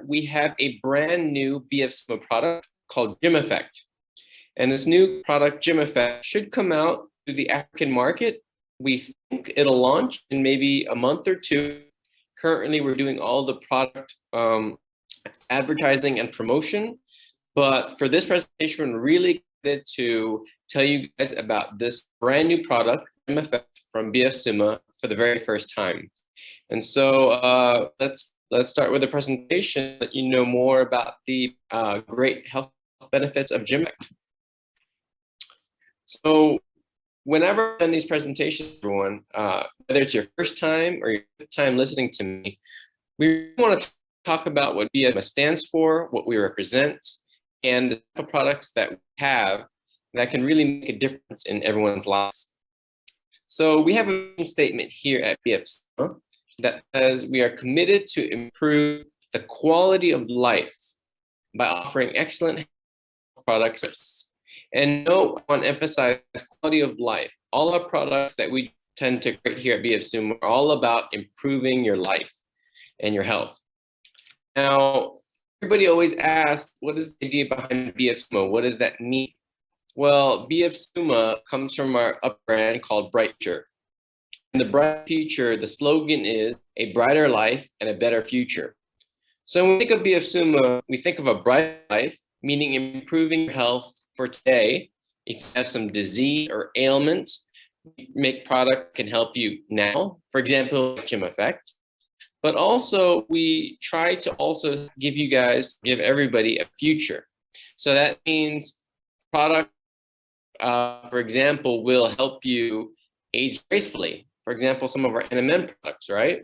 we have a brand new BF-Suma product called Gym Effect. And this new product, Gym Effect, should come out to the African market. We think it'll launch in maybe a month or two. Currently, we're doing all the product advertising and promotion. But for this presentation, we're really excited to tell you guys about this brand new product, Gym Effect, from BF-Suma for the very first time. And so let's start with a presentation, let you know more about the great health benefits of Gym Effect. So whenever I've done these presentations, everyone, whether it's your first time or your fifth time listening to me, we want to talk about what BF stands for, what we represent, and the type of products that we have that can really make a difference in everyone's lives. So we have a mission statement here at BF-Suma that says we are committed to improve the quality of life by offering excellent products. And note, I want to emphasize quality of life. All our products that we tend to create here at BF-Suma are all about improving your life and your health. Now, everybody always asks, what is the idea behind BF-Suma? What does that mean? Well, BF-Suma comes from our brand called Bright Future. In the bright future, the slogan is a brighter life and a better future. So when we think of BF-Suma, we think of a bright life, meaning improving your health for today. If you have some disease or ailment, we make product can help you now, for example, Gym Effect. But also we try to also give everybody a future. So that means product, for example, will help you age gracefully. For example, some of our NMN products, right?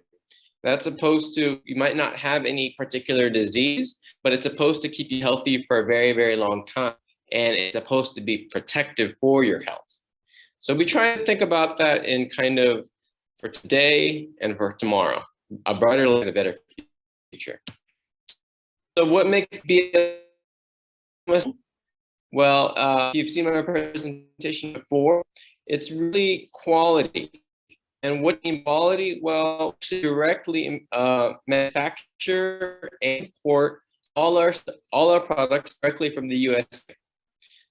That's supposed to, you might not have any particular disease, but it's supposed to keep you healthy for a very, very long time. And it's supposed to be protective for your health. So we try to think about that in kind of for today and for tomorrow, a brighter life and a better future. So what makes BF? Well, if you've seen my presentation before, it's really quality. And what in quality? Well, we directly manufacture and import all our products directly from the US.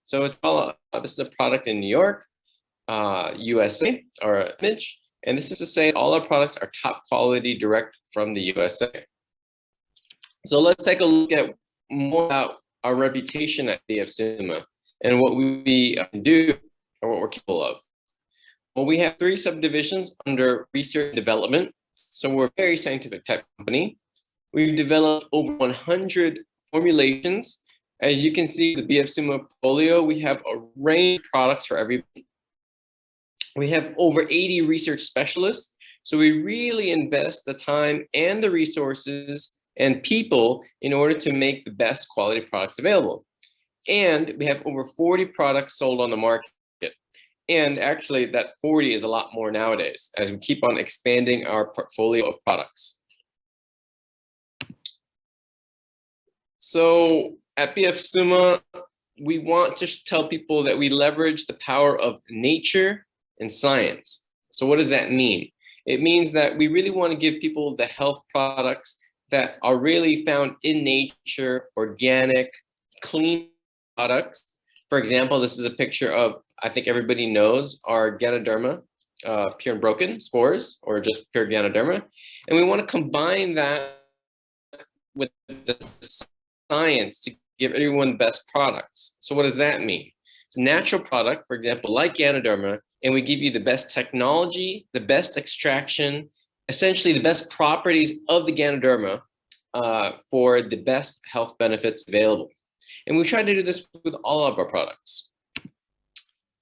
So it's all, this is a product in New York, USA, or image. And this is to say all our products are top quality direct from the USA. So let's take a look at more about our reputation at BF-Suma and what we do or what we're capable of. Well, we have 3 subdivisions under research and development. So we're a very scientific type company. We've developed over 100 formulations. As you can see, the BF-Suma portfolio, we have a range of products for everybody. We have over 80 research specialists. So we really invest the time and the resources and people in order to make the best quality products available. And we have over 40 products sold on the market. And actually that 40 is a lot more nowadays as we keep on expanding our portfolio of products. So at BF-Suma, we want to tell people that we leverage the power of nature and science. So what does that mean? It means that we really want to give people the health products that are really found in nature, organic, clean products. For example, this is a picture of, I think everybody knows, our Ganoderma, pure and broken spores, or just pure Ganoderma. And we want to combine that with the science to give everyone the best products. So what does that mean? It's a natural product, for example, like Ganoderma, and we give you the best technology, the best extraction, essentially the best properties of the Ganoderma for the best health benefits available. And we try to do this with all of our products.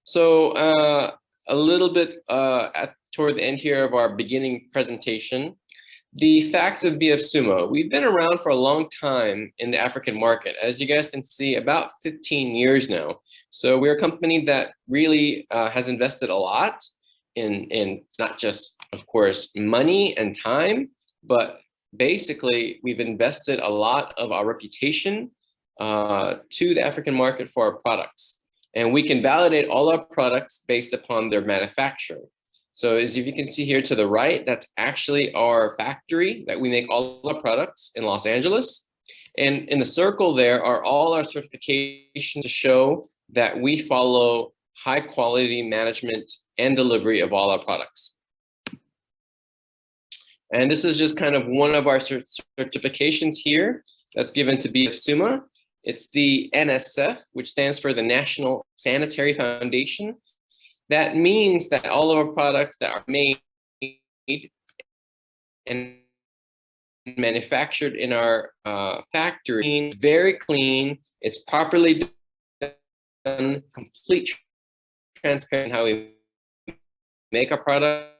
So a little bit toward the end here of our beginning presentation, the facts of BF-Suma. We've been around for a long time in the African market. As you guys can see, about 15 years now. So we're a company that really has invested a lot in not just, of course, money and time, but basically we've invested a lot of our reputation to the African market for our products. And we can validate all our products based upon their manufacturer. So as you can see here to the right, that's actually our factory that we make all our products in Los Angeles. And in the circle there are all our certifications to show that we follow high quality management and delivery of all our products. And this is just kind of one of our certifications here that's given to BF Summa. It's the NSF, which stands for the National Sanitary Foundation. That means that all of our products that are made and manufactured in our factory, very clean, it's properly done, complete transparent how we make our products.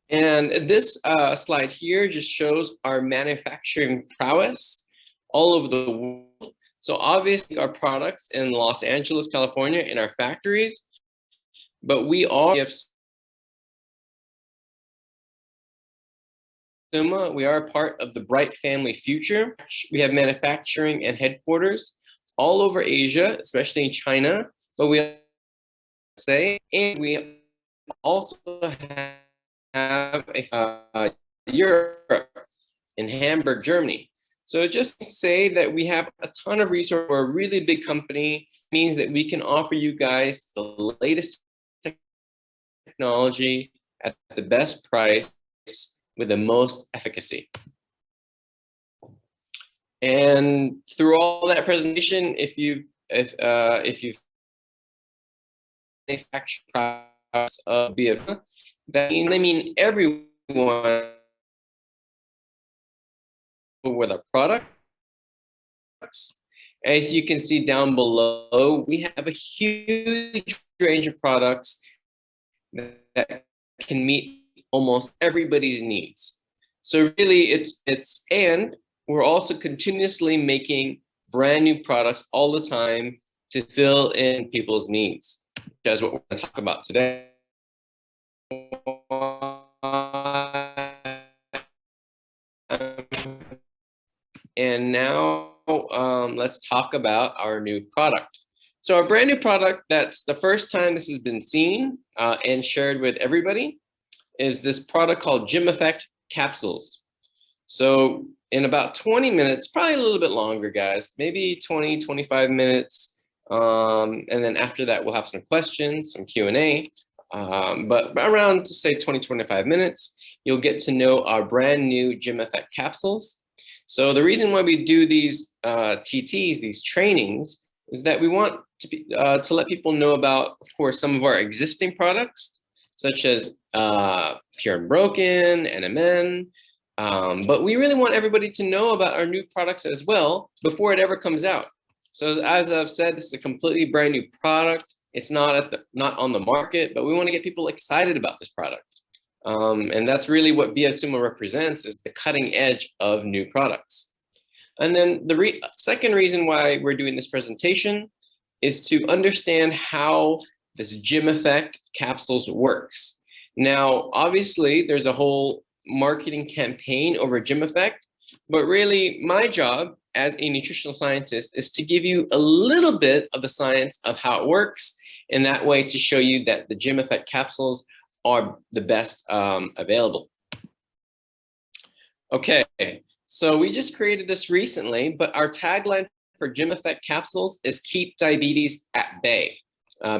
And this slide here just shows our manufacturing prowess all over the world. So obviously our products in Los Angeles, California, in our factories, but we are a part of the Bright Family Future. We have manufacturing and headquarters all over Asia, especially in China, but we and we also have Europe in Hamburg, Germany. So just to say that we have a ton of resources. We're a really big company, means that we can offer you guys the latest technology at the best price with the most efficacy. And through all that presentation, if you've manufactured products of BF, that mean everyone with our products. As you can see down below, we have a huge range of products that can meet almost everybody's needs. So really and we're also continuously making brand new products all the time to fill in people's needs. That's what we're going to talk about today. And now let's talk about our new product. So our brand new product, that's the first time this has been seen and shared with everybody, is this product called Gym Effect capsules. So in about 20 minutes, probably a little bit longer, guys, maybe 20, 25 minutes. And then after that, we'll have some questions, some Q&A. But around, say, 20, 25 minutes, you'll get to know our brand new Gym Effect capsules. So the reason why we do these TTs, these trainings, is that we want to let people know about, of course, some of our existing products, such as Pure and Broken, NMN, but we really want everybody to know about our new products as well before it ever comes out. So as I've said, this is a completely brand new product. It's not on the market, but we want to get people excited about this product. And that's really what BF Summa represents, is the cutting edge of new products. And then the second reason why we're doing this presentation is to understand how this Gym Effect capsules works. Now, obviously, there's a whole marketing campaign over Gym Effect, but really my job as a nutritional scientist is to give you a little bit of the science of how it works, in that way to show you that the Gym Effect capsules are the best available. Okay, so we just created this recently, but our tagline for Gym Effect capsules is keep diabetes at bay.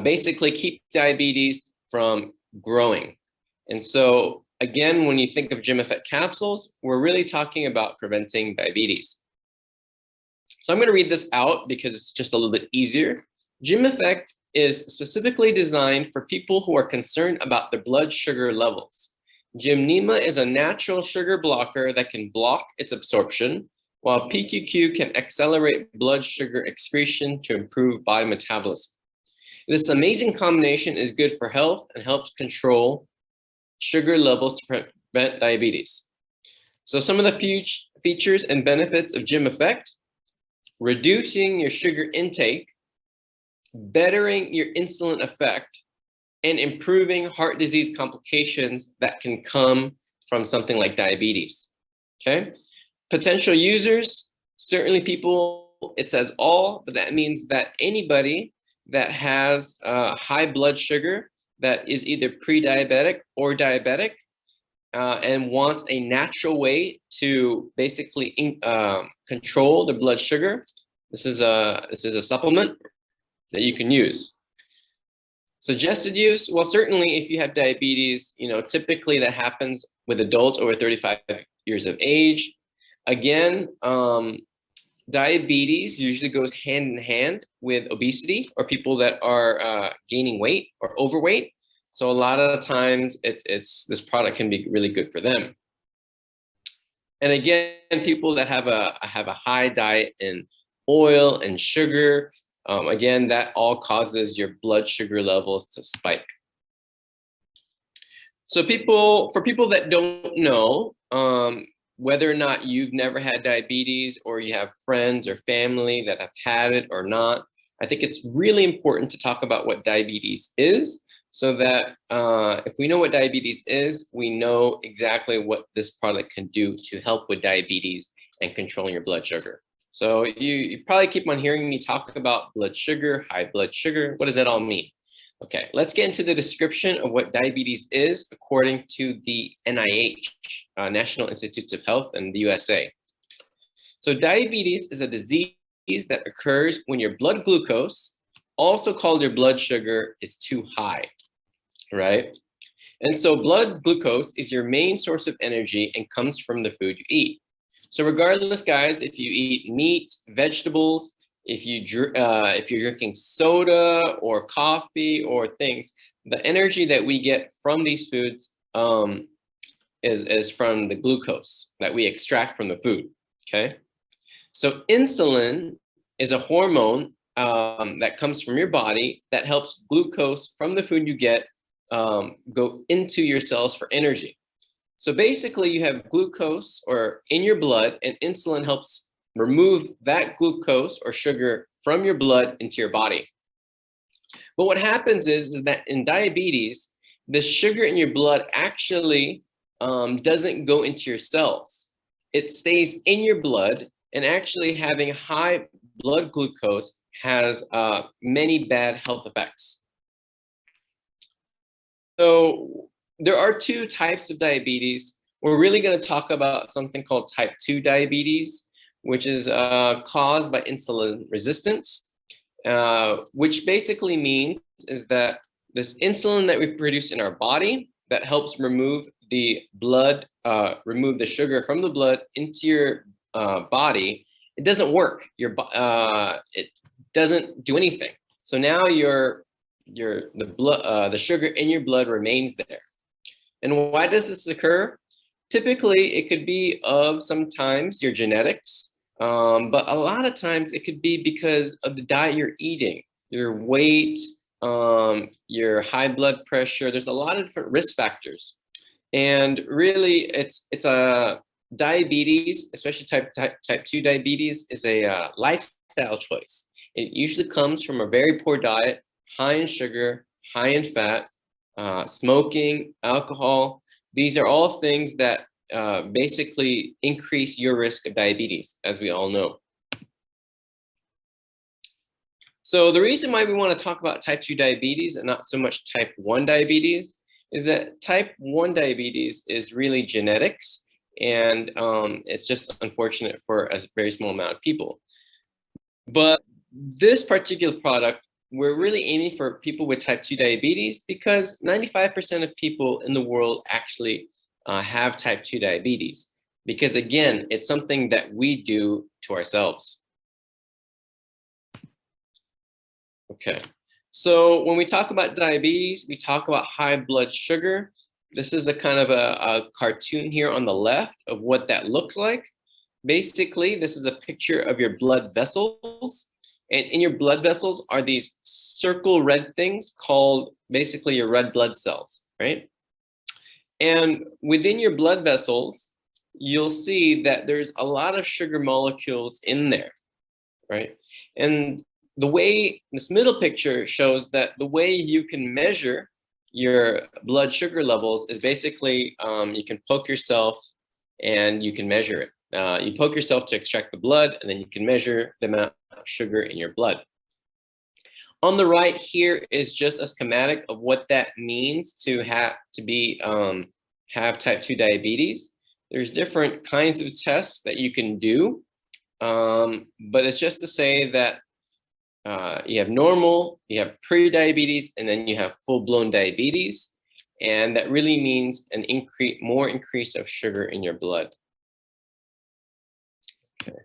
Basically keep diabetes from growing. And so again, when you think of Gym Effect capsules, we're really talking about preventing diabetes. So I'm going to read this out because it's just a little bit easier. Gym Effect is specifically designed for people who are concerned about their blood sugar levels. Gymnema is a natural sugar blocker that can block its absorption, while PQQ can accelerate blood sugar excretion to improve body metabolism. This amazing combination is good for health and helps control sugar levels to prevent diabetes. So some of the features and benefits of Gym Effect: reducing your sugar intake, bettering your insulin effect, and improving heart disease complications that can come from something like diabetes. Okay, potential users, certainly people, it says all, but that means that anybody that has high blood sugar that is either pre-diabetic or diabetic, and wants a natural way to basically control the blood sugar, this is a supplement that you can use. Suggested use, well, certainly if you have diabetes, typically that happens with adults over 35 years of age. Again, diabetes usually goes hand in hand with obesity or people that are gaining weight or overweight. So a lot of times this product can be really good for them. And again, people that have a high diet in oil and sugar, again, that all causes your blood sugar levels to spike. So for people that don't know, whether or not you've never had diabetes or you have friends or family that have had it or not, I think it's really important to talk about what diabetes is, so that if we know what diabetes is, we know exactly what this product can do to help with diabetes and controlling your blood sugar. So you probably keep on hearing me talk about blood sugar, high blood sugar. What does that all mean? Okay, let's get into the description of what diabetes is according to the NIH, National Institutes of Health in the USA. So diabetes is a disease that occurs when your blood glucose, also called your blood sugar, is too high, right? And so blood glucose is your main source of energy and comes from the food you eat. So regardless, guys, if you eat meat, vegetables, if you're drinking soda or coffee or things, the energy that we get from these foods is from the glucose that we extract from the food, okay? So insulin is a hormone that comes from your body that helps glucose from the food you get go into your cells for energy. So basically you have glucose in your blood, and insulin helps remove that glucose or sugar from your blood into your body. But what happens is that in diabetes, the sugar in your blood actually doesn't go into your cells. It stays in your blood, and actually having high blood glucose has many bad health effects. So there are two types of diabetes. We're really going to talk about something called type 2 diabetes, which is caused by insulin resistance, which basically means is that this insulin that we produce in our body that helps remove the blood, remove the sugar from the blood into your body, it doesn't work. It doesn't do anything. So now the sugar in your blood remains there. And why does this occur? Typically, it could be sometimes your genetics, but a lot of times it could be because of the diet you're eating, your weight, your high blood pressure. There's a lot of different risk factors. And really, it's a diabetes, especially type 2 diabetes, is a lifestyle choice. It usually comes from a very poor diet, high in sugar, high in fat, smoking, alcohol. These are all things that basically increase your risk of diabetes, as we all know. So the reason why we want to talk about type 2 diabetes and not so much type 1 diabetes is that type 1 diabetes is really genetics, and it's just unfortunate for a very small amount of people. But this particular product, we're really aiming for people with type 2 diabetes because 95% of people in the world actually have type 2 diabetes. Because again, it's something that we do to ourselves. Okay, so when we talk about diabetes, we talk about high blood sugar. This is a kind of a cartoon here on the left of what that looks like. Basically, this is a picture of your blood vessels. And in your blood vessels are these circle red things called basically your red blood cells, right? And within your blood vessels, you'll see that there's a lot of sugar molecules in there, right? And the way this middle picture shows that the way you can measure your blood sugar levels is basically you can poke yourself and you can measure it. You poke yourself to extract the blood, and then you can measure the amount of sugar in your blood. On the right here is just a schematic of what that means to be have type 2 diabetes. There's different kinds of tests that you can do, but it's just to say that you have normal, you have pre-diabetes, and then you have full-blown diabetes. And that really means an more increase of sugar in your blood. Okay.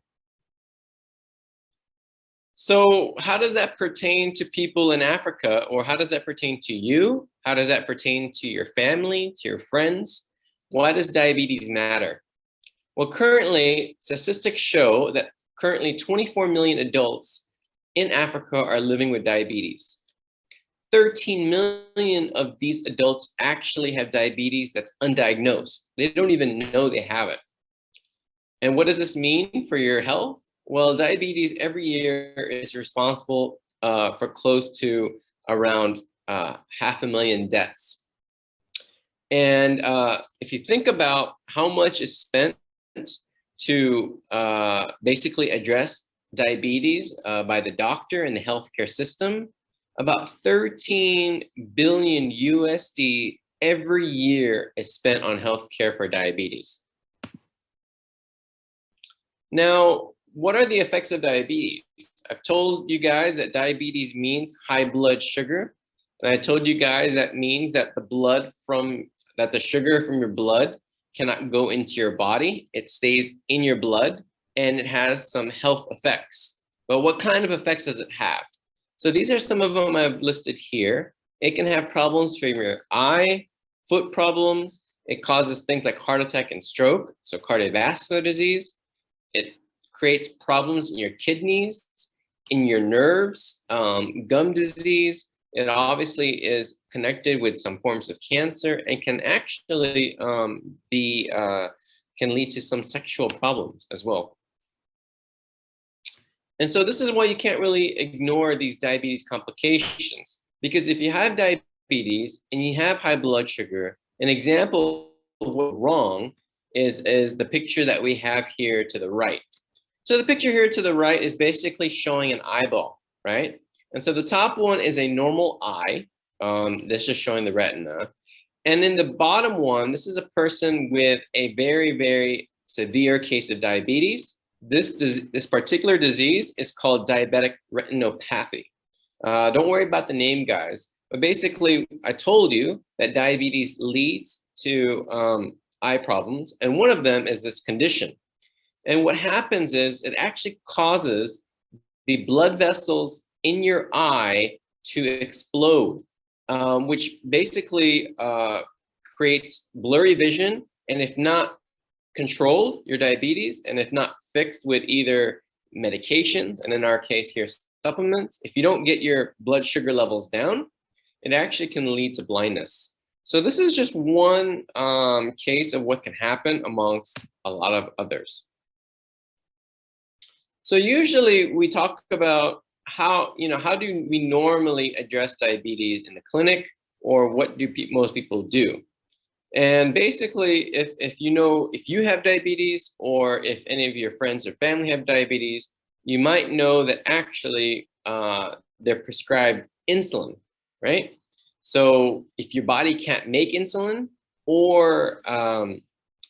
So how does that pertain to people in Africa, or how does that pertain to you? How does that pertain to your family, to your friends? Why does diabetes matter? Well, currently, statistics show that currently 24 million adults in Africa are living with diabetes. 13 million of these adults actually have diabetes that's undiagnosed. They don't even know they have it. And what does this mean for your health? Well, diabetes every year is responsible for close to around 500,000 deaths. And if you think about how much is spent to basically address diabetes by the doctor and the healthcare system, about 13 billion USD every year is spent on healthcare for diabetes. Now, what are the effects of diabetes? I've told you guys that diabetes means high blood sugar. And I told you guys that means that the sugar from your blood cannot go into your body. It stays in your blood, and it has some health effects. But what kind of effects does it have? So these are some of them I've listed here. It can have problems from your eye, foot problems. It causes things like heart attack and stroke, so cardiovascular disease. It creates problems in your kidneys, in your nerves, gum disease. It obviously is connected with some forms of cancer and can actually can lead to some sexual problems as well. And so this is why you can't really ignore these diabetes complications, because if you have diabetes and you have high blood sugar, an example of what's wrong is the picture that we have here to the right. So the picture here to the right is basically showing an eyeball, right? And so the top one is a normal eye. This is showing the retina. And in the bottom one, this is a person with a very, very severe case of diabetes. This particular disease is called diabetic retinopathy. Don't worry about the name, guys. But basically, I told you that diabetes leads to eye problems. And one of them is this condition. And what happens is it actually causes the blood vessels in your eye to explode, which basically creates blurry vision. And if not controlled, your diabetes, and if not fixed with either medications, and in our case here, supplements, if you don't get your blood sugar levels down, it actually can lead to blindness. So this is just one case of what can happen amongst a lot of others. So usually we talk about how do we normally address diabetes in the clinic, or what do most people do? And basically, if you have diabetes, or if any of your friends or family have diabetes, you might know that actually they're prescribed insulin, right? So if your body can't make insulin, or the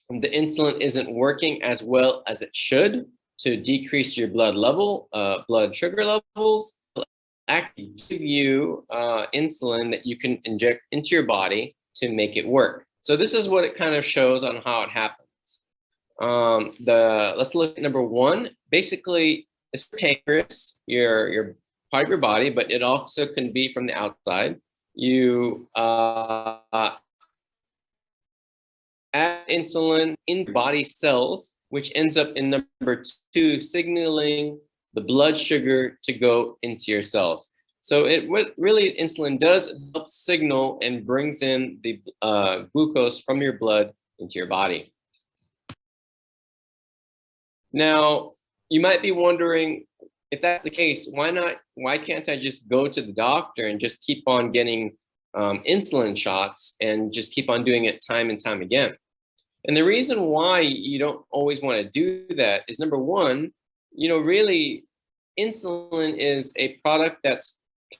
insulin isn't working as well as it should to decrease your blood sugar levels, it'll actually give you insulin that you can inject into your body to make it work. So this is what it kind of shows on how it happens. Let's look at number one. Basically, it's pancreas, your part of your body, but it also can be from the outside. You add insulin in body cells, which ends up in number two, signaling the blood sugar to go into your cells. So what really insulin does, it helps signal and brings in the glucose from your blood into your body. Now, you might be wondering, if that's the case, why can't I just go to the doctor and just keep on getting insulin shots and just keep on doing it time and time again? And the reason why you don't always want to do that is, number one, really insulin is a product that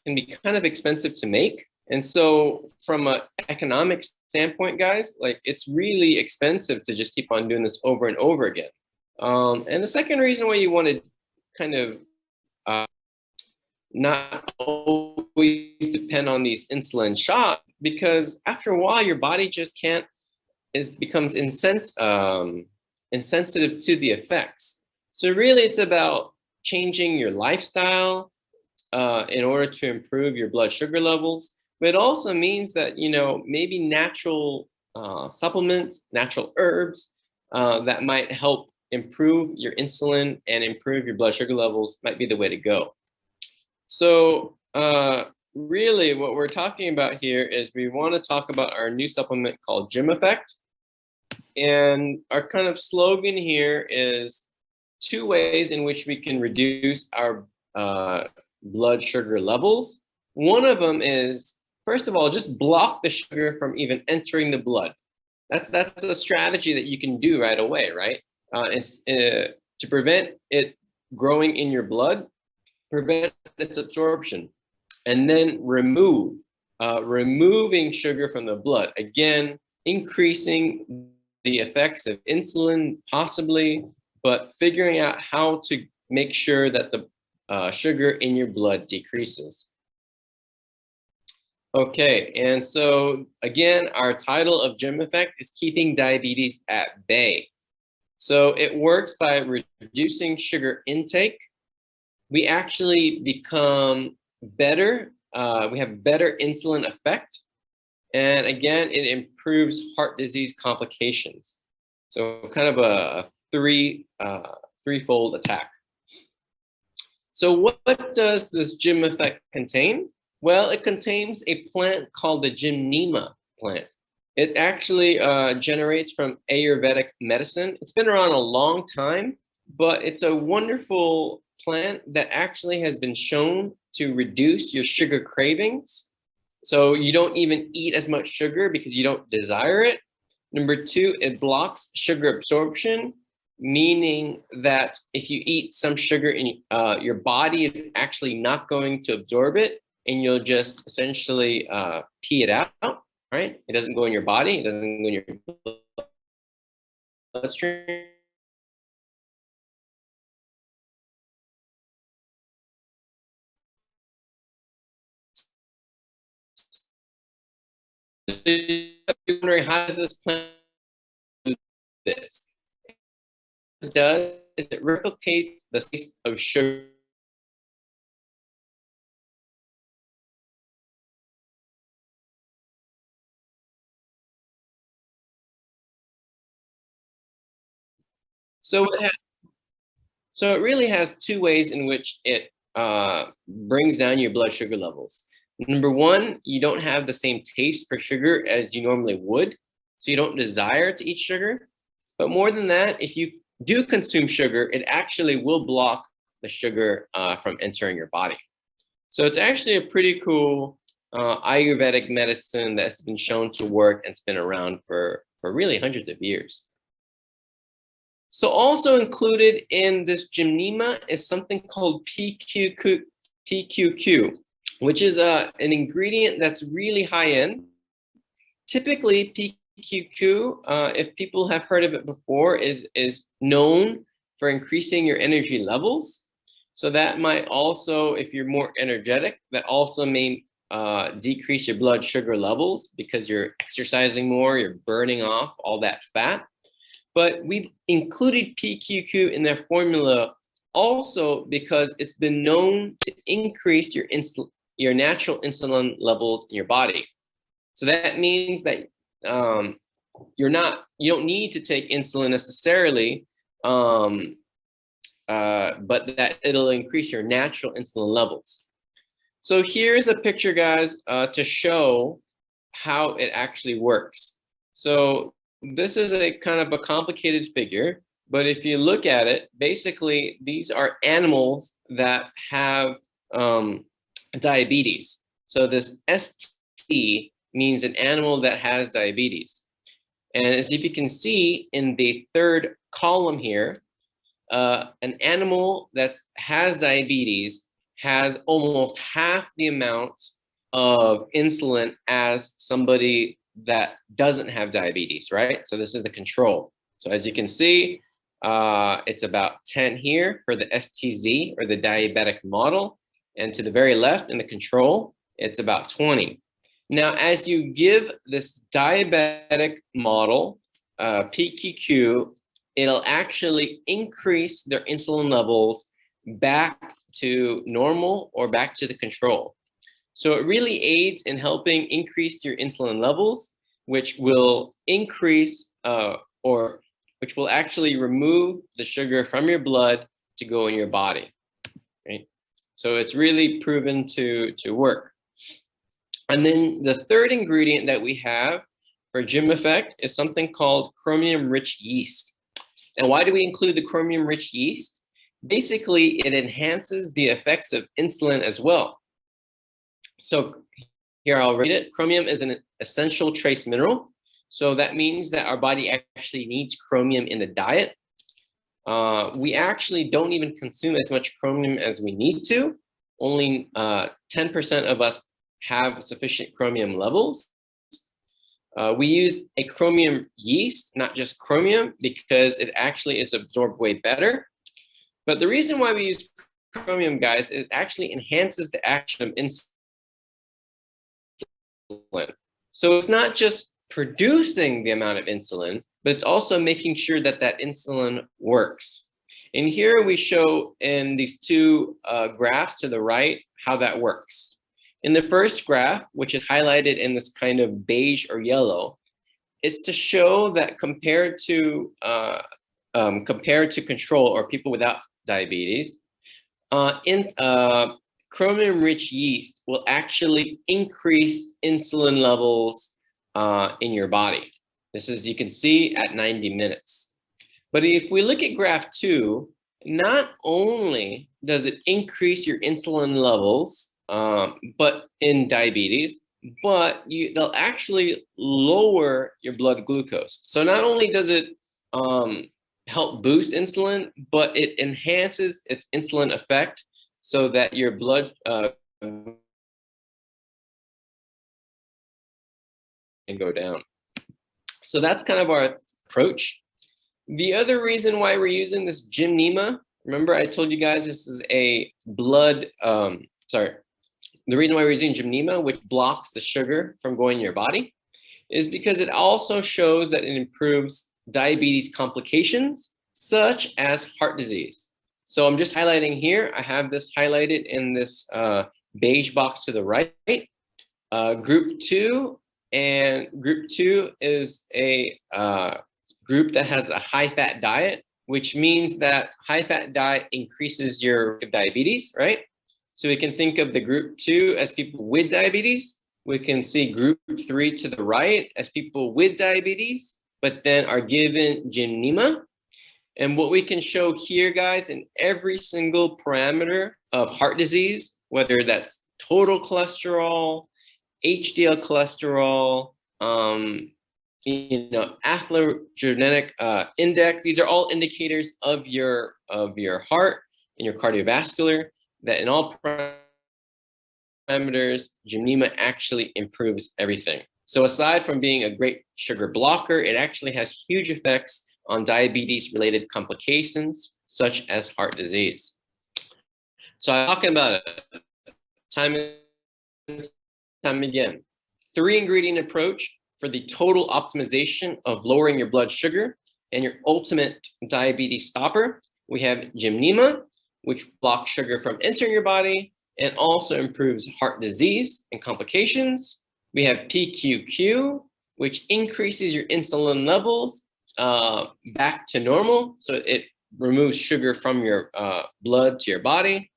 can be kind of expensive to make, And so from an economic standpoint, guys, like it's really expensive to just keep on doing this over and over again. And the second reason why you want to kind of not always depend on these insulin shots, because after a while your body just becomes insensitive to the effects. So really it's about changing your lifestyle in order to improve your blood sugar levels. But it also means that, you know, maybe natural supplements, natural herbs that might help improve your insulin and improve your blood sugar levels might be the way to go. So really what we're talking about here is we want to talk about our new supplement called Gym Effect. And our kind of slogan here is 2 ways in which we can reduce our blood sugar levels. One of them is, first of all, just block the sugar from even entering the blood. That's a strategy that you can do right away, right? It's to prevent it growing in your blood, prevent its absorption, and then removing sugar from the blood. Again, increasing the effects of insulin possibly, but figuring out how to make sure that the sugar in your blood decreases. Okay, and so again, our title of Gym Effect is Keeping Diabetes at Bay. So it works by reducing sugar intake. We actually become better. We have better insulin effect. And again, it improves heart disease complications. So kind of a threefold attack. So what does this Gym Effect contain? Well, it contains a plant called the Gymnema plant. It actually generates from Ayurvedic medicine. It's been around a long time, but it's a wonderful plant that actually has been shown to reduce your sugar cravings. So you don't even eat as much sugar because you don't desire it. Number 2, it blocks sugar absorption, meaning that if you eat some sugar, your body is actually not going to absorb it, and you'll just essentially pee it out, right? It doesn't go in your body, it doesn't go in your bloodstream. You're wondering, how does this plant do this? What it does is it replicates the taste of sugar. So it really has 2 ways in which it brings down your blood sugar levels. Number 1, you don't have the same taste for sugar as you normally would, so you don't desire to eat sugar. But more than that, if you do consume sugar, it actually will block the sugar from entering your body. So it's actually a pretty cool Ayurvedic medicine that's been shown to work and it's been around for really hundreds of years. So also included in this Gymnema is something called PQQ, which is an ingredient that's really high end. Typically, PQQ, if people have heard of it before, is known for increasing your energy levels. So that might also, if you're more energetic, that also may decrease your blood sugar levels because you're exercising more, you're burning off all that fat. But we've included PQQ in their formula also because it's been known to increase your natural insulin levels in your body. So that means that you don't need to take insulin necessarily, but that it'll increase your natural insulin levels. So here's a picture, guys, to show how it actually works. So this is a kind of a complicated figure, but if you look at it, basically these are animals that have diabetes. So this ST means an animal that has diabetes. And as if you can see in the 3rd column here, an animal that has diabetes has almost half the amount of insulin as somebody that doesn't have diabetes, right? So this is the control. So as you can see, it's about 10 here for the STZ, or the diabetic model. And to the very left in the control, it's about 20. Now, as you give this diabetic model PQQ, it'll actually increase their insulin levels back to normal or back to the control. So it really aids in helping increase your insulin levels, which will increase or which will actually remove the sugar from your blood to go in your body, right? So it's really proven to work. And then the third ingredient that we have for gym effect is something called chromium-rich yeast. And why do we include the chromium-rich yeast? Basically, it enhances the effects of insulin as well. So here, I'll read it. Chromium is an essential trace mineral. So that means that our body actually needs chromium in the diet. We actually don't even consume as much chromium as we need to. Only 10% of us have sufficient chromium levels. We use a chromium yeast, not just chromium, because it actually is absorbed way better. But the reason why we use chromium, guys, it actually enhances the action of insulin. So it's not just producing the amount of insulin, but it's also making sure that that insulin works. And here we show in these two graphs to the right how that works. In the first graph, which is highlighted in this kind of beige or yellow, is to show that compared to control or people without diabetes, chromium-rich yeast will actually increase insulin levels in your body. This is, you can see, at 90 minutes. But if we look at graph 2, not only does it increase your insulin levels, but in diabetes, but they'll actually lower your blood glucose. So not only does it help boost insulin, but it enhances its insulin effect so that your blood can go down. So that's kind of our approach. The other reason why we're using this Gymnema, remember I told you guys this is a blood, the reason why we're using Gymnema, which blocks the sugar from going in your body, is because it also shows that it improves diabetes complications, such as heart disease. So I'm just highlighting here. I have this highlighted in this beige box to the right. Group 2, and group 2 is a group that has a high-fat diet, which means that high-fat diet increases your diabetes, right? So we can think of the group 2 as people with diabetes. We can see group 3 to the right as people with diabetes, but then are given Gymnema. And what we can show here, guys, in every single parameter of heart disease, whether that's total cholesterol, HDL cholesterol, atherogenic index, these are all indicators of your heart and your cardiovascular, that in all parameters, Gymnema actually improves everything. So aside from being a great sugar blocker, it actually has huge effects on diabetes-related complications, such as heart disease. So I'm talking about it time and time again. 3-ingredient approach for the total optimization of lowering your blood sugar and your ultimate diabetes stopper. We have Gymnema, which blocks sugar from entering your body and also improves heart disease and complications. We have PQQ, which increases your insulin levels back to normal. So it removes sugar from your blood to your body.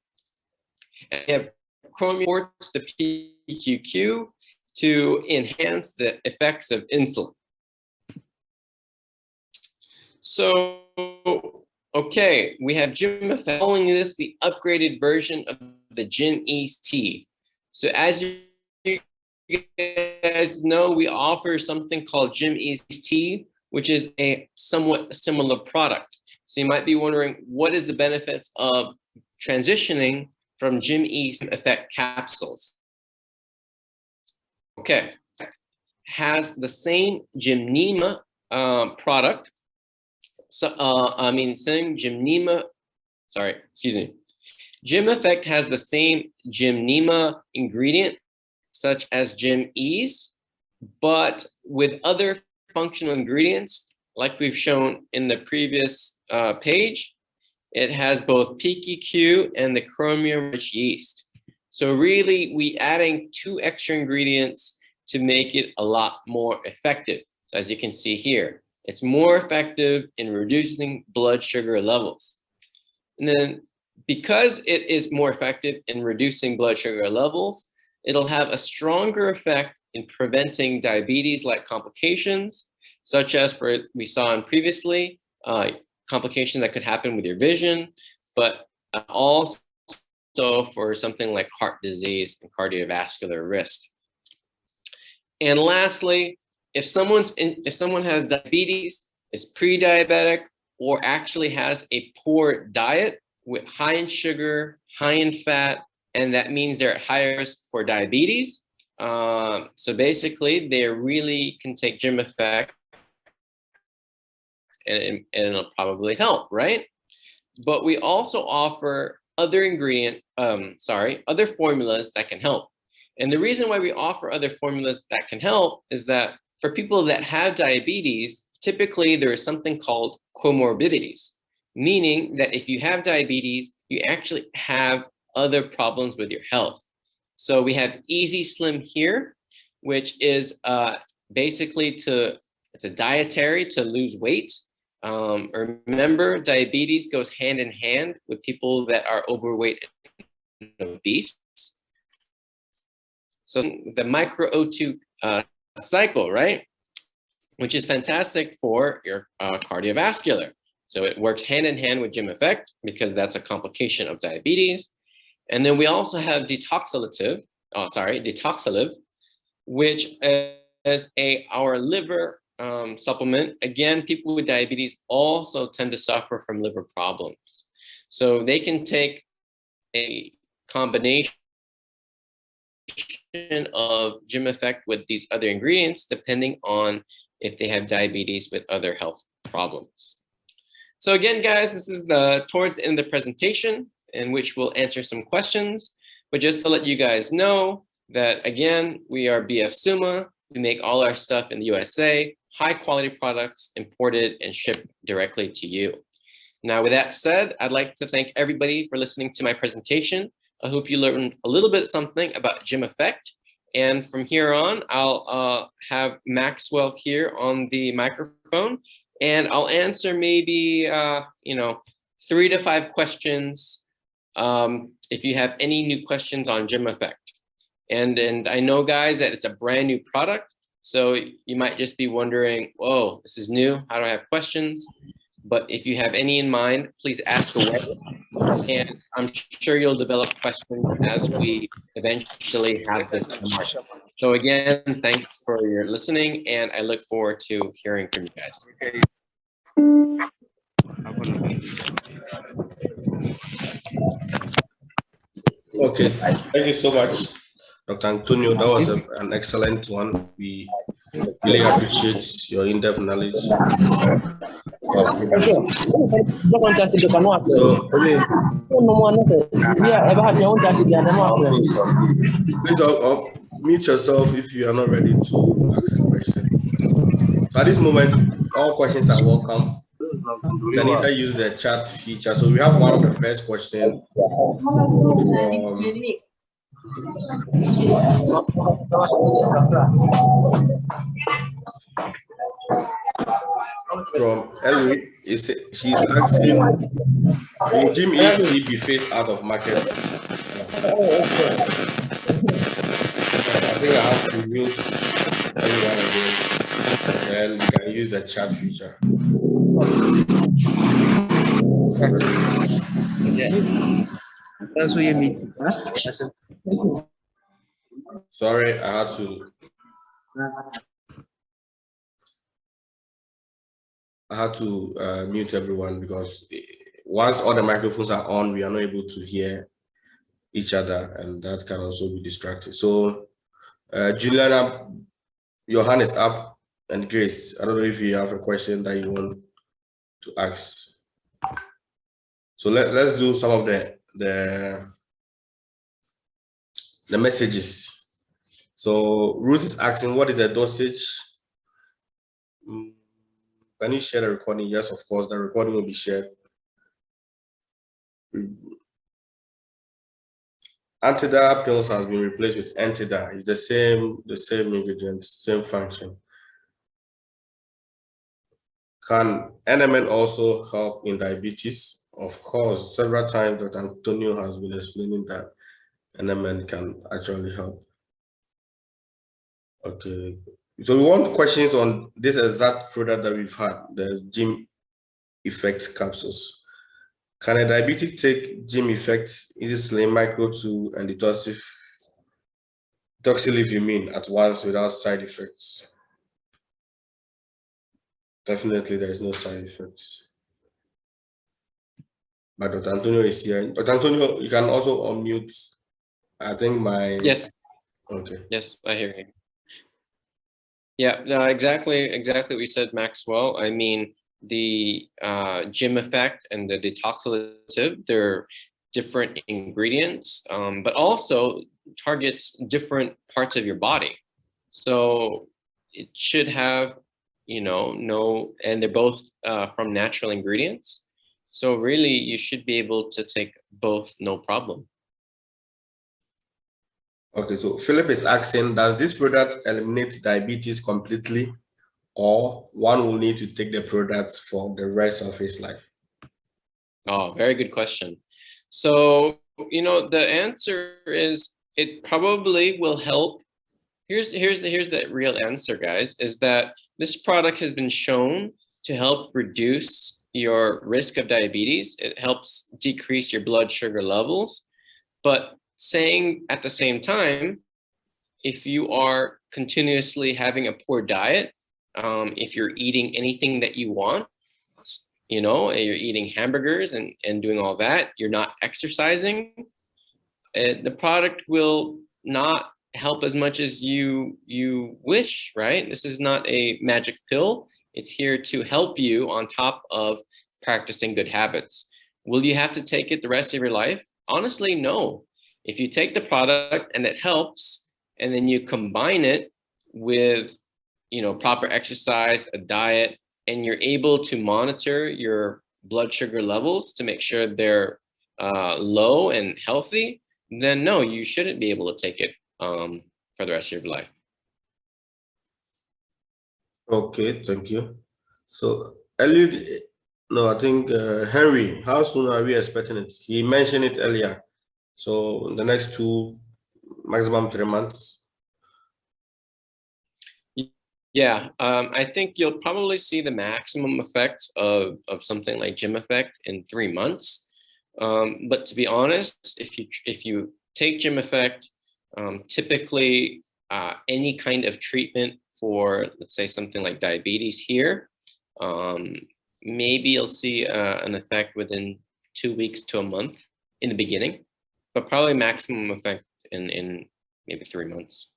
And we have chromium supports the PQQ to enhance the effects of insulin. So, okay, we have Gym, following this, the upgraded version of the Gym-Ease-T. So as you guys know, we offer something called Gym-Ease-T, which is a somewhat similar product. So you might be wondering, what is the benefits of transitioning from Gym-Ease Effect capsules? okay, has the same 𝙩𝙗 product. So, same 𝙩𝙗, sorry, excuse me. 𝙩 has the same 𝙩𝙗 ingredient, such as 𝙩𝙮𝙯, but with other functional ingredients, like we've shown in the previous page. It has both PQQ and the chromium-rich yeast. So really, we adding 2 extra ingredients to make it a lot more effective. So as you can see here, it's more effective in reducing blood sugar levels. And then because it is more effective in reducing blood sugar levels, it'll have a stronger effect in preventing diabetes-like complications, such as we saw in previously, complications that could happen with your vision, but also for something like heart disease and cardiovascular risk. And lastly, if someone has diabetes, is pre-diabetic, or actually has a poor diet with high in sugar, high in fat, and that means they're at higher risk for diabetes. So basically, they really can take 𝙩and it'll probably help, right? But we also offer other other formulas that can help. And the reason why we offer other formulas that can help is that for people that have diabetes, typically there is something called comorbidities, meaning that if you have diabetes, you actually have other problems with your health. So we have Easy Slim here, which is basically it's a dietary to lose weight. Remember, diabetes goes hand in hand with people that are overweight and obese. So the micro O2 cycle, right? Which is fantastic for your cardiovascular. So it works hand in hand with 𝙩 because that's a complication of diabetes. And then we also have detoxalative, which is our liver supplement. Again, people with diabetes also tend to suffer from liver problems. So they can take a combination of 𝙩 with these other ingredients, depending on if they have diabetes with other health problems. So again, guys, this is towards the end of the presentation, in which we'll answer some questions. But just to let you guys know that, again, we are BF Summa. We make all our stuff in the USA, high quality products imported and shipped directly to you. Now, with that said, I'd like to thank everybody for listening to my presentation. I hope you learned a little bit something about 𝙩. And from here on, I'll have Maxwell here on the microphone, and I'll answer maybe 3 to 5 questions if you have any new questions on 𝙩. And I know, guys, that it's a brand new product, so you might just be wondering, whoa, this is new, how do I have questions? But if you have any in mind, please ask away. And I'm sure you'll develop questions as we eventually have this market. So again, thanks for your listening, and I look forward to hearing from you guys. Okay, thank you so much, Dr. Antonio. That was an excellent one. We really appreciate your in-depth knowledge. Please mute yourself if you are not ready to ask a question. So at this moment, all questions are welcome. You can either use the chat feature. So we have one of the first questions from Ellie. She's asking, will 𝙩𝙯 be phased out of market? I think I have to mute everyone again, and we can use the chat feature. Sorry, I had to mute everyone because once all the microphones are on, we are not able to hear each other, and that can also be distracting. So Juliana, your hand is up, and Grace, I don't know if you have a question that you want to ask. So let's do some of the messages. So Ruth is asking, what is the dosage? Can you share the recording? Yes, of course, the recording will be shared. Антida pills has been replaced with Antida. It's the same ingredient, same function. Can NMN also help in diabetes? Of course, several times Dr. Antonio has been explaining that NMN can actually help. Okay, so we want questions on this exact product that we've had, the Gym Effect capsules. Can a diabetic take Gym Effect, Easy Slim Micro 2 and Doxylifimine at once without side effects? Definitely, there is no side effects. But Dr. Antonio is here. Dr. Antonio, you can also unmute. I think my... Yes. Okay. Yes, I hear you. Yeah, no, exactly what you said, Maxwell. I mean, the Gym Effect and the detoxificative, they're different ingredients, but also targets different parts of your body. So it should have, and they're both from natural ingredients. So really, you should be able to take both, no problem. Okay, so Philip is asking, does this product eliminate diabetes completely, or one will need to take the product for the rest of his life? Oh, very good question. So, the answer is it probably will help. Here's the real answer, guys, is that this product has been shown to help reduce your risk of diabetes. It helps decrease your blood sugar levels. But saying at the same time, if you are continuously having a poor diet, if you're eating anything that you want, and you're eating hamburgers and doing all that, you're not exercising, the product will not help as much as you wish, right? This is not a magic pill. It's here to help you on top of practicing good habits. Will you have to take it the rest of your life? Honestly, no. If you take the product and it helps, and then you combine it with, proper exercise, a diet, and you're able to monitor your blood sugar levels to make sure they're low and healthy, then no, you shouldn't be able to take it for the rest of your life. Okay, thank you. So, Eliud, no, I think Henry, how soon are we expecting it? He mentioned it earlier. So, in the next 2, maximum 3 months. Yeah, I think you'll probably see the maximum effects of something like Gym Effect in 3 months. But to be honest, if you take Gym Effect, typically any kind of treatment for, let's say, something like diabetes here, maybe you'll see an effect within 2 weeks to a month in the beginning, but probably maximum effect in maybe 3 months.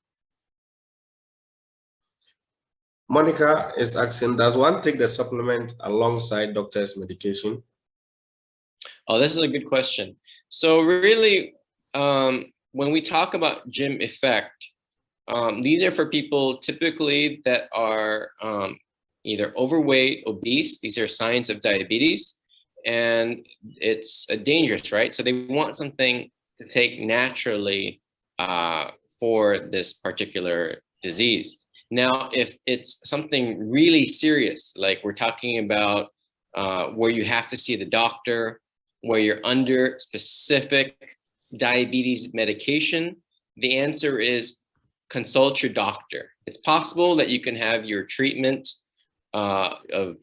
Monica is asking, does one take the supplement alongside doctor's medication? Oh, this is a good question. So really, when we talk about Gym Effect, these are for people typically that are either overweight, obese. These are signs of diabetes, and it's dangerous, right? So they want something to take naturally for this particular disease. Now, if it's something really serious, like we're talking about where you have to see the doctor, where you're under specific diabetes medication, the answer is consult your doctor. It's possible that you can have your treatment of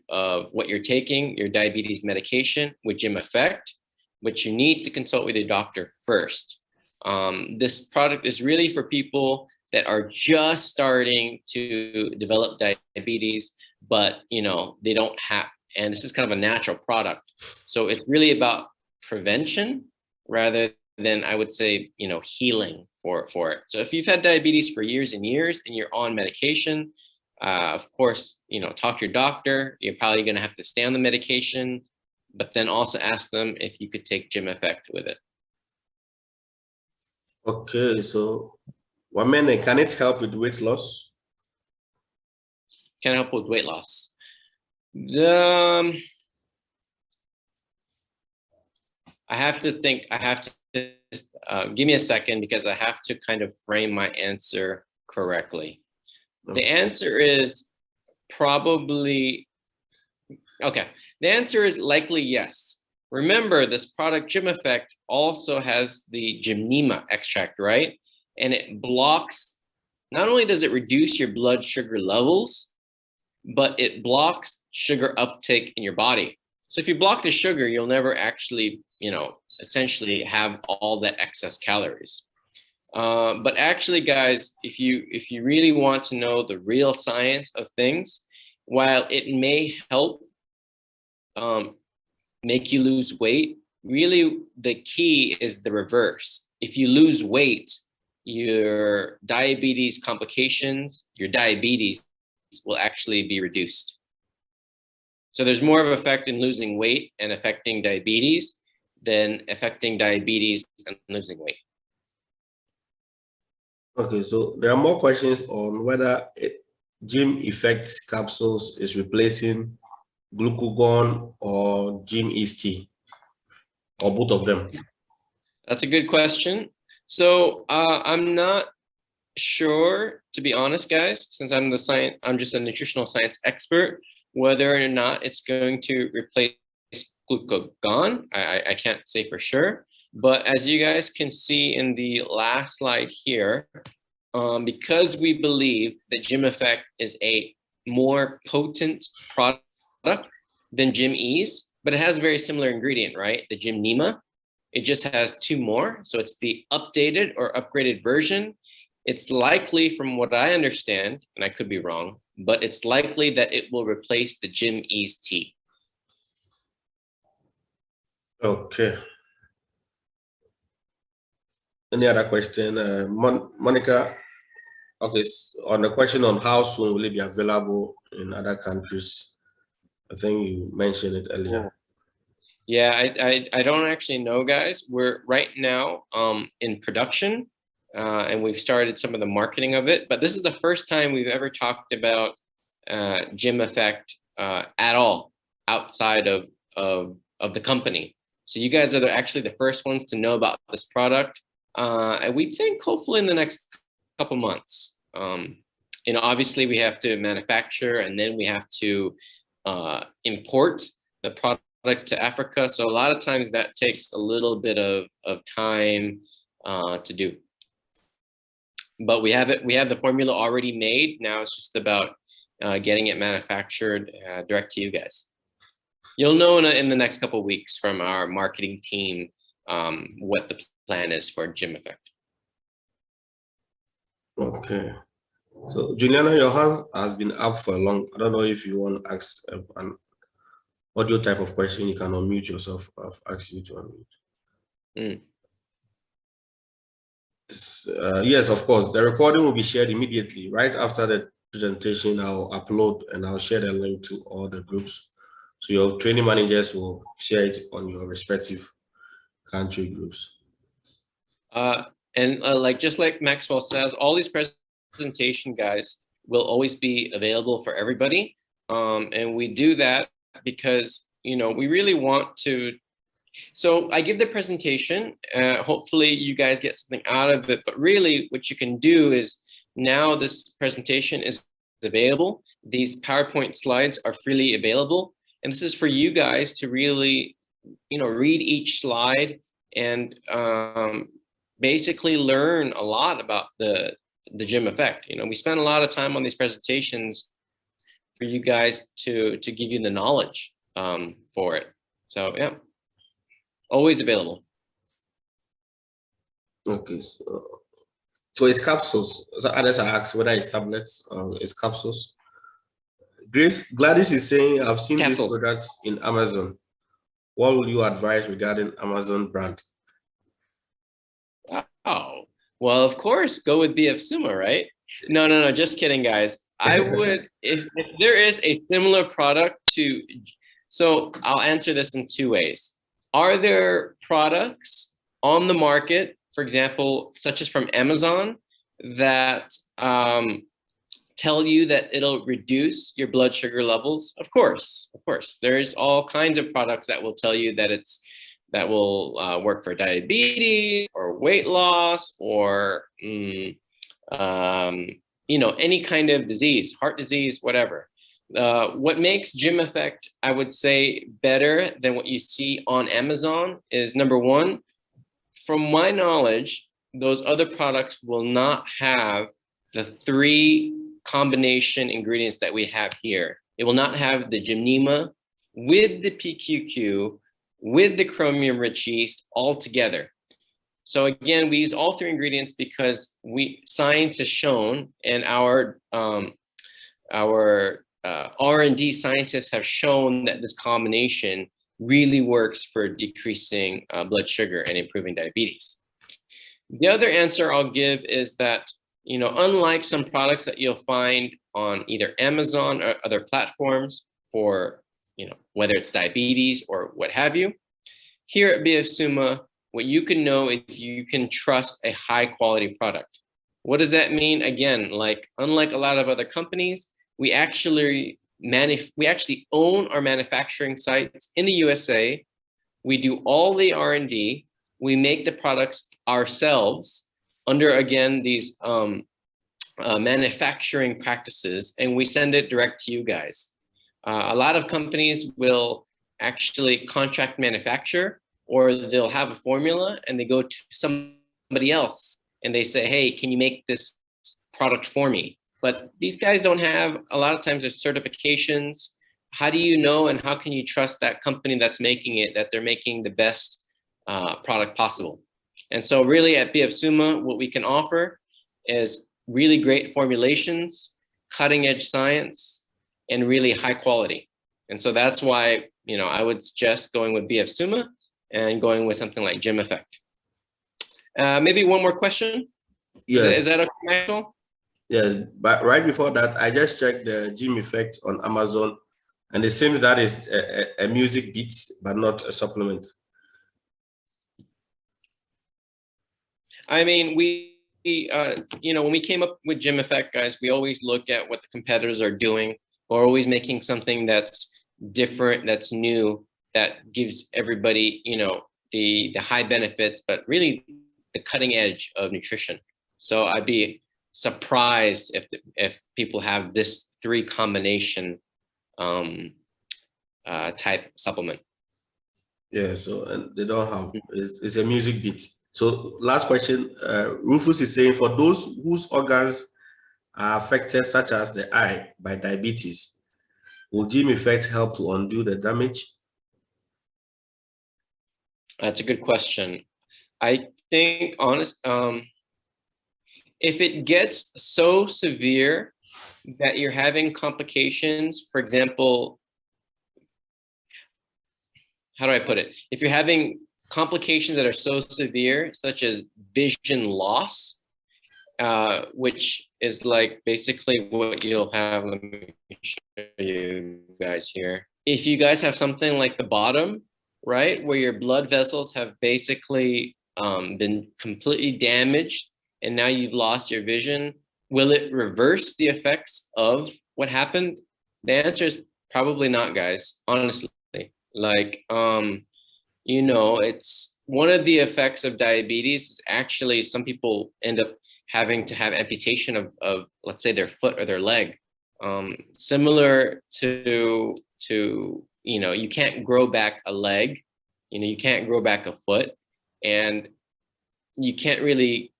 what you're taking, your diabetes medication with Gym Effect, but you need to consult with your doctor first. This product is really for people that are just starting to develop diabetes, but they don't have, and this is kind of a natural product. So it's really about prevention rather than I would say, healing for it. So if you've had diabetes for years and years and you're on medication, of course, talk to your doctor. You're probably going to have to stay on the medication, but then also ask them if you could take Gym Effect with it. Okay, so can it help with weight loss? Can it help with weight loss? I have to think. I have to give me a second because I have to kind of frame my answer correctly. Okay. The answer is probably, okay. The answer is likely yes. Remember, this product Gym Effect also has the gymnema extract, right? And it blocks, not only does it reduce your blood sugar levels, but it blocks sugar uptake in your body. So if you block the sugar, you'll never actually, essentially have all that excess calories. But actually, guys, if you really want to know the real science of things, while it may help make you lose weight, really the key is the reverse. If you lose weight, your diabetes complications, your diabetes will actually be reduced. So there's more of an effect in losing weight and affecting diabetes than affecting diabetes and losing weight. Okay, so there are more questions on whether Gym Effect capsules is replacing glucagon or Gym Ease, or both of them. That's a good question. So I'm not sure, to be honest, guys, since I'm just a nutritional science expert, whether or not it's going to replace glucagon. I can't say for sure, but as you guys can see in the last slide here, because we believe that Gym Effect is a more potent product than Gym Ease, but it has a very similar ingredient, right? The gymnema. It just has 2 more, so it's the updated or upgraded version. It's likely, from what I understand, and I could be wrong, but it's likely that it will replace the Gym Ease tea. Okay. Any other question? Monica, okay, on the question on how soon will it be available in other countries, I think you mentioned it earlier. Yeah, I don't actually know, guys. We're right now in production, and we've started some of the marketing of it, but this is the first time we've ever talked about Gym Effect at all outside of the company. So you guys are actually the first ones to know about this product, and we think hopefully in the next couple months. Obviously we have to manufacture, and then we have to import the product to Africa. So a lot of times that takes a little bit of time to do. But we have the formula already made. Now it's just about getting it manufactured direct to you guys. You'll know in the next couple of weeks from our marketing team what the plan is for Gym Effect. Okay. So Juliana, your hand has been up for a long. I don't know if you want to ask an audio type of question. You can unmute yourself. I've asked you to unmute. Yes, of course. The recording will be shared immediately. Right after the presentation, I'll upload and I'll share the link to all the groups. So your training managers will share it on your respective country groups. Just like Maxwell says, all these presentation guys will always be available for everybody. And we do that because, we really want to. So I give the presentation, hopefully you guys get something out of it, but really what you can do is now this presentation is available. These PowerPoint slides are freely available. And this is for you guys to really, read each slide and basically learn a lot about the Gym Effect. We spend a lot of time on these presentations for you guys to give you the knowledge for it. So yeah. Always available. Okay, so it's capsules. So others are asked whether it's tablets or it's capsules. Gladys is saying, I've seen capsules. These products in Amazon. What will you advise regarding Amazon brand? Oh, well, of course, go with BF Suma, right? No, just kidding, guys. I would, if there is a similar product to, so I'll answer this in two ways. Are there products on the market, for example, such as from Amazon, that tell you that it'll reduce your blood sugar levels? Of course. There's all kinds of products that will tell you that that will work for diabetes or weight loss or any kind of disease, heart disease, whatever. What makes Gym Effect, I would say, better than what you see on Amazon is, number one, from my knowledge, those other products will not have the three combination ingredients that we have here. It will not have the Gymnema with the PQQ, with the chromium-rich yeast all together. So again, we use all three ingredients because science has shown, and our R&D scientists have shown that this combination really works for decreasing blood sugar and improving diabetes. The other answer I'll give is that, unlike some products that you'll find on either Amazon or other platforms for, whether it's diabetes or what have you, here at BF Suma, what you can know is you can trust a high quality product. What does that mean? Again, unlike a lot of other companies, we actually own our manufacturing sites in the USA. We do all the R&D. We make the products ourselves under, again, these manufacturing practices, and we send it direct to you guys. A lot of companies will actually contract manufacture, or they'll have a formula and they go to somebody else and they say, hey, can you make this product for me? But these guys don't have, a lot of times, there's certifications. How do you know, and how can you trust that company that's making it, that they're making the best product possible? And so really at BF Suma, what we can offer is really great formulations, cutting edge science, and really high quality. And so that's why, I would suggest going with BF Suma and going with something like Gym Effect. Maybe one more question? Yes. Is that okay, Michael? Yes, but right before that, I just checked the Gym Effect on Amazon, and it seems that is a music beat, but not a supplement. I mean, when we came up with Gym Effect, guys, we always look at what the competitors are doing. We're always making something that's different, that's new, that gives everybody, the high benefits, but really the cutting edge of nutrition. So I'd be surprised if people have this three combination type supplement. Yeah, so and they don't have, it's a music beat. So last question, Rufus is saying, for those whose organs are affected, such as the eye, by diabetes, will Gym Effect help to undo the damage? That's a good question. I think, if it gets so severe that you're having complications, for example, how do I put it? If you're having complications that are so severe, such as vision loss, which is basically what you'll have. Let me show you guys here. If you guys have something like the bottom, right, where your blood vessels have basically been completely damaged, and now you've lost your vision, will it reverse the effects of what happened? The answer is probably not, guys, honestly. It's one of the effects of diabetes is actually some people end up having to have amputation of let's say, their foot or their leg. Similar to you can't grow back a leg, you can't grow back a foot, and you can't really,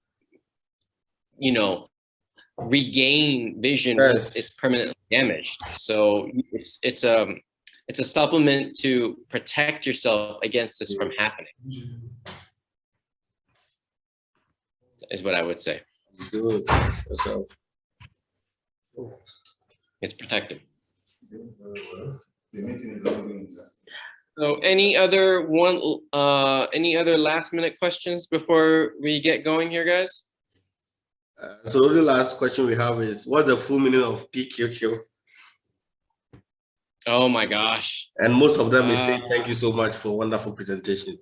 regain vision once it's permanently damaged. So it's a supplement to protect yourself against this from happening, is what I would say. Good. It's protective. The meeting is ongoing. So any other last minute questions before we get going here, guys? So the last question we have is, what's the full meaning of PQQ? Oh my gosh. And most of them is saying, thank you so much for a wonderful presentation.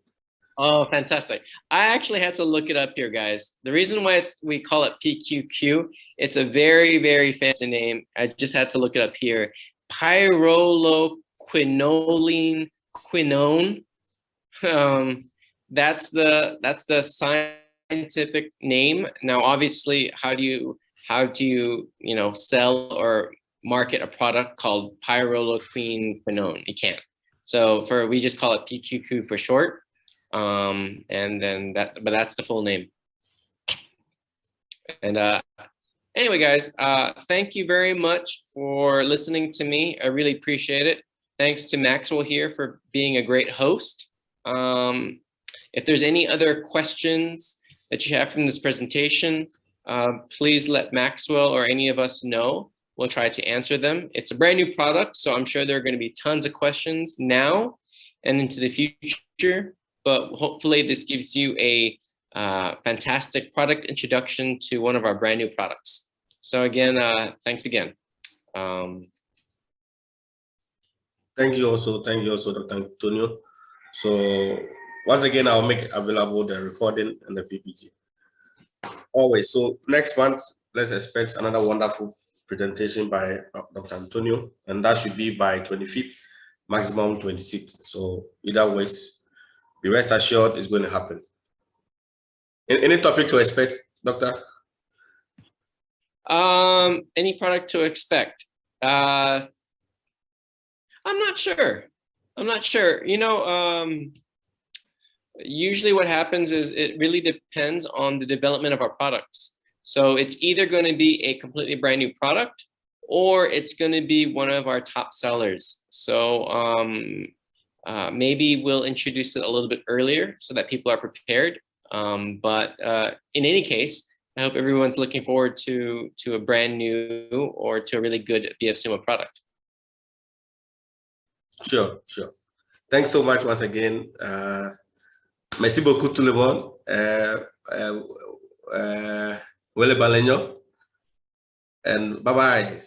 Oh, fantastic. I actually had to look it up here, guys. The reason why we call it PQQ, it's a very, very fancy name. I just had to look it up here. Pyrroloquinoline quinone. That's the scientific name. Now, obviously, how do you sell or market a product called pyrroloquine quinone? You can't. So we just call it PQQ for short. And then but that's the full name. And anyway, guys, thank you very much for listening to me. I really appreciate it. Thanks to Maxwell here for being a great host. If there's any other questions that you have from this presentation, please let Maxwell or any of us know. We'll try to answer them. It's a brand new product, so I'm sure there are going to be tons of questions now and into the future. But hopefully this gives you a fantastic product introduction to one of our brand new products. So again, thanks again. Thank you also, Dr. Antonio. So once again, I'll make available the recording and the PPT. Always. So next month, let's expect another wonderful presentation by Dr. Antonio, and that should be by 25th, maximum 26th. So either ways, be rest assured it's going to happen. Any topic to expect, Doctor? Any product to expect? I'm not sure. Usually what happens is it really depends on the development of our products. So it's either going to be a completely brand new product, or it's going to be one of our top sellers. So maybe we'll introduce it a little bit earlier so that people are prepared. But in any case, I hope everyone's looking forward to a brand new or to a really good BF Sumo product. Sure. Thanks so much once again. Merci beaucoup tout le monde. Wele Baleño. And bye-bye.